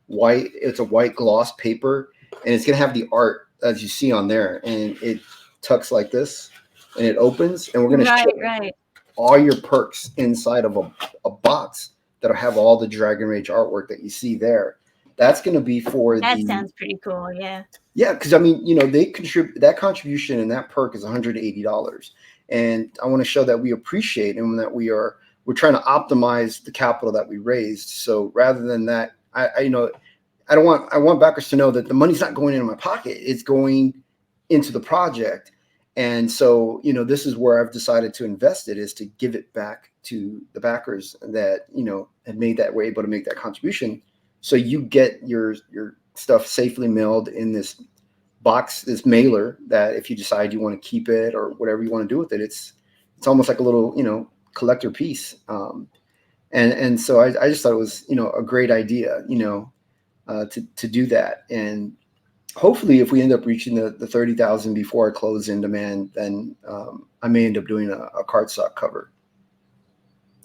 white. It's a white gloss paper, and it's going to have the art as you see on there, and it tucks like this, and it opens, and we're going to Right, show right. all your perks inside of a box that'll have all the Dragon Rage artwork that you see there. That's going to be for That the sounds pretty cool. Yeah. yeah, because I mean, they contribute, that contribution and that perk is $180, and I want to show that we appreciate and that we're trying to optimize the capital that we raised. So rather than that, I want backers to know that the money's not going into my pocket; it's going into the project. And so, this is where I've decided to invest it, is to give it back to the backers that, were able to make that contribution. So you get your stuff safely mailed in this box, this mailer, that if you decide you want to keep it or whatever you want to do with it, it's almost like a little, collector piece. And so I just thought it was, a great idea, to do that. And hopefully, if we end up reaching the 30,000 before I close in demand, then I may end up doing a cardstock cover.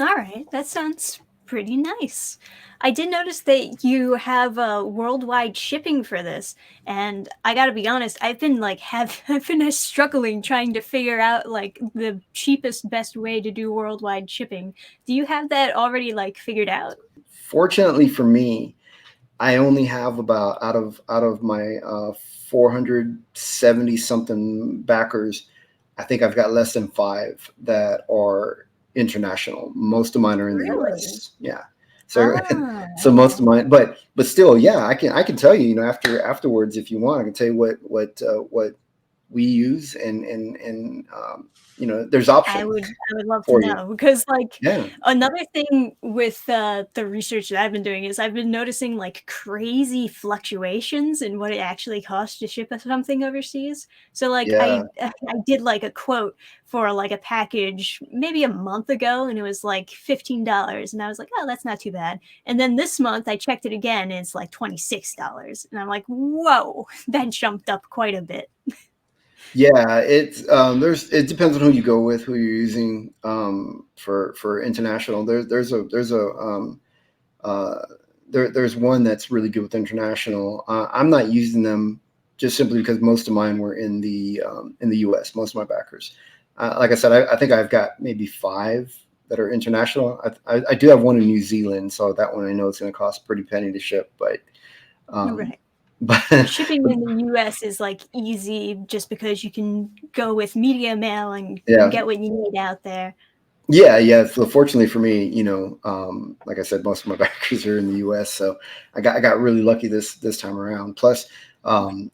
All right. That sounds Pretty nice. I did notice that you have worldwide shipping for this, and I gotta be honest, I've been I've been struggling trying to figure out like the cheapest best way to do worldwide shipping. Do you have that already like figured out? Fortunately for me, I only have about out of my 470 something backers. I think I've got less than 5 that are international. Most of mine are in the Really? U.S. Yeah, so Ah, so most of okay. mine, but still, yeah, I can tell you, afterwards if you want, I can tell you what we use and there's options I would love to for you. know because like Yeah, another thing with the research that I've been doing is I've been noticing like crazy fluctuations in what it actually costs to ship something overseas. So like yeah. I did like a quote for like a package maybe a month ago and it was like $15 and I was like, "Oh, that's not too bad." And then this month I checked it again and it's like $26 and I'm like, "Whoa, that jumped up quite a bit." Yeah, it depends on who you go with, who you're using for international. Uh, there's one that's really good with international. I'm not using them just simply because most of mine were in the U.S. Most of my backers, like I said, I think I've got maybe 5 that are international. I do have one in New Zealand, so that one I know it's going to cost a pretty penny to ship, um, Right. but Shipping in the US is like easy just because you can go with media mail and yeah. get what you need out there. Yeah, yeah. So fortunately for me, like I said, most of my backers are in the U.S., so I got really lucky this time around. Plus,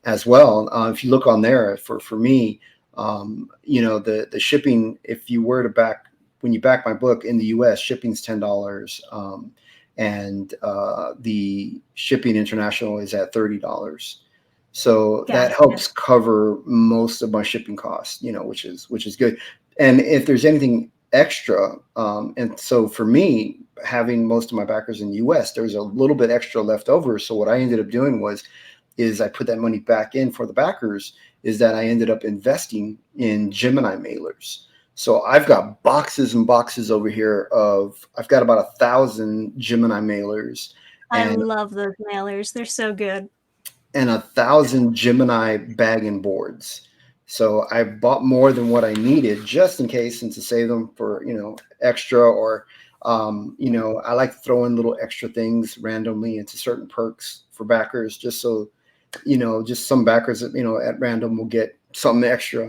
as well, if you look on there for me, the shipping, if you were to back when you back my book in the U.S., shipping's $10, and the shipping international is at $30. So that Gotcha. helps cover most of my shipping costs, which is good. And if there's anything extra, and so for me, having most of my backers in the U.S., there was a little bit extra left over. So what I ended up doing is I put that money back in for the backers. Is that I ended up investing in Gemini mailers. So I've got boxes and boxes over here I've got about 1,000 Gemini mailers, I and love those mailers. They're so good. 1,000 Gemini bag and boards. So I bought more than what I needed just in case and to save them for, extra or, I like to throw in little extra things randomly into certain perks for backers just so, just some backers that, at random will get something extra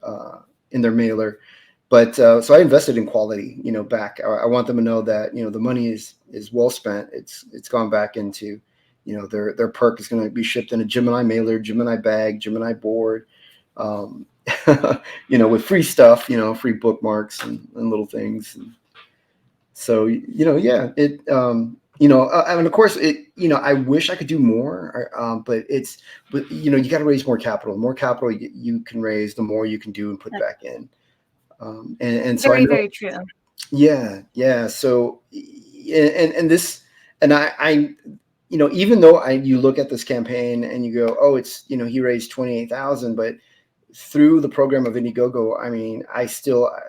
uh, in their mailer. But so I invested in quality, back. I want them to know that, the money is well spent. It's gone back into, their perk is going to be shipped in a Gemini mailer, Gemini bag, Gemini board, um, with free stuff, free bookmarks and little things. And so, yeah, and of course I wish I could do more, but you got to raise more capital. The more capital you can raise, the more you can do and put That's back in. And so I very, know, very true. yeah, yeah. So, and this, and I even though you look at this campaign and you go, oh, it's, he raised 28,000, but through the program of Indiegogo, I mean,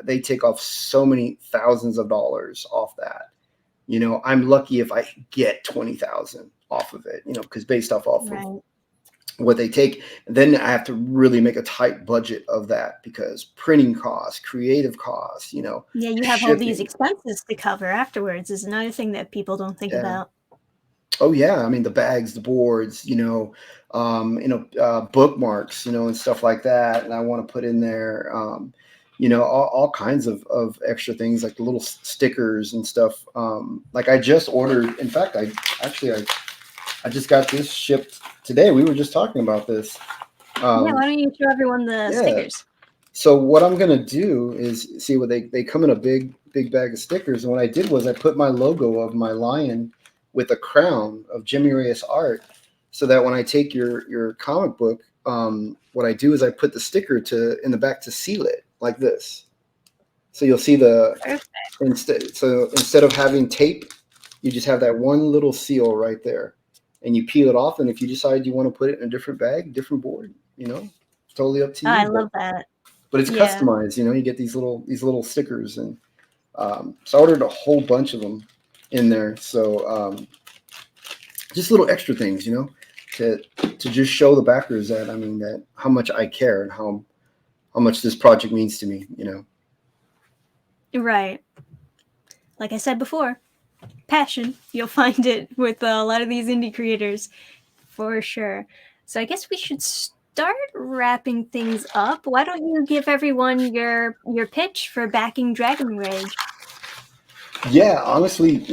they take off so many thousands of dollars off that. I'm lucky if I get 20,000 off of it, because based off of Right. what they take, then I have to really make a tight budget of that because printing costs, creative costs, Yeah, you have all these shipping. expenses to cover afterwards is another thing that people don't think Yeah. about. Oh yeah. I mean, the bags, the boards, bookmarks, and stuff like that. And I want to put in there, all kinds of extra things like the little stickers and stuff. Like I just ordered, in fact, I just got this shipped today. We were just talking about this. Yeah, Um, why don't you show everyone the yeah. stickers? So what I'm gonna do is see what they come in a big bag of stickers, and what I did was I put my logo of my lion with a crown of Jimmy Reyes art, so that when I take your comic book, what I do is I put the sticker in the back to seal it like this. So you'll see Perfect. instead of having tape, you just have that one little seal right there, and you peel it off. And if you decide you want to put it in a different bag, different board, it's totally up to I you. love that. But it's Yeah. customized. You get these little stickers, and So I ordered a whole bunch of them in there. So just little extra things, to just show the backers that, I mean, that how much I care and how much this project means to me. Right. Like I said before, passion. You'll find it with a lot of these indie creators, for sure. So I guess we should start wrapping things up. Why don't you give everyone your pitch for backing Dragon Rage? Yeah, honestly,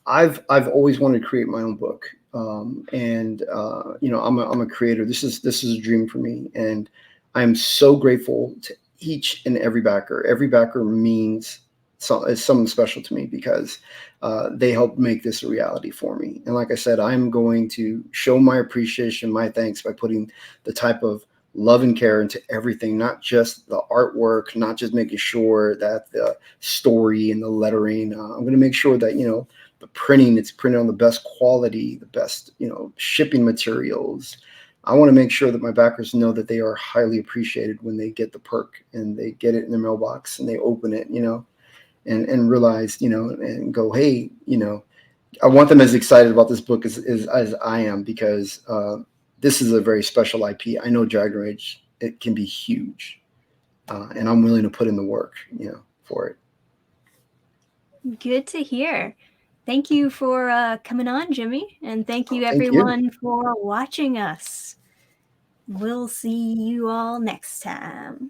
I've always wanted to create my own book, and I'm a creator. This is a dream for me, and I'm so grateful to each and every backer. Every backer means is something special to me because they help make this a reality for me. And like I said, I'm going to show my appreciation, my thanks by putting the type of love and care into everything, not just the artwork, not just making sure that the story and the lettering. I'm going to make sure that the printing, it's printed on the best quality, the best shipping materials. I want to make sure that my backers know that they are highly appreciated when they get the perk and they get it in their mailbox and they open it, and realize, and go, hey, I want them as excited about this book as I am, because this is a very special IP. I know Dragon Rage, it can be huge, and I'm willing to put in the work, for it. Good to hear. Thank you for coming on, Jimmy, and thank you Thank you. everyone for watching us. We'll see you all next time.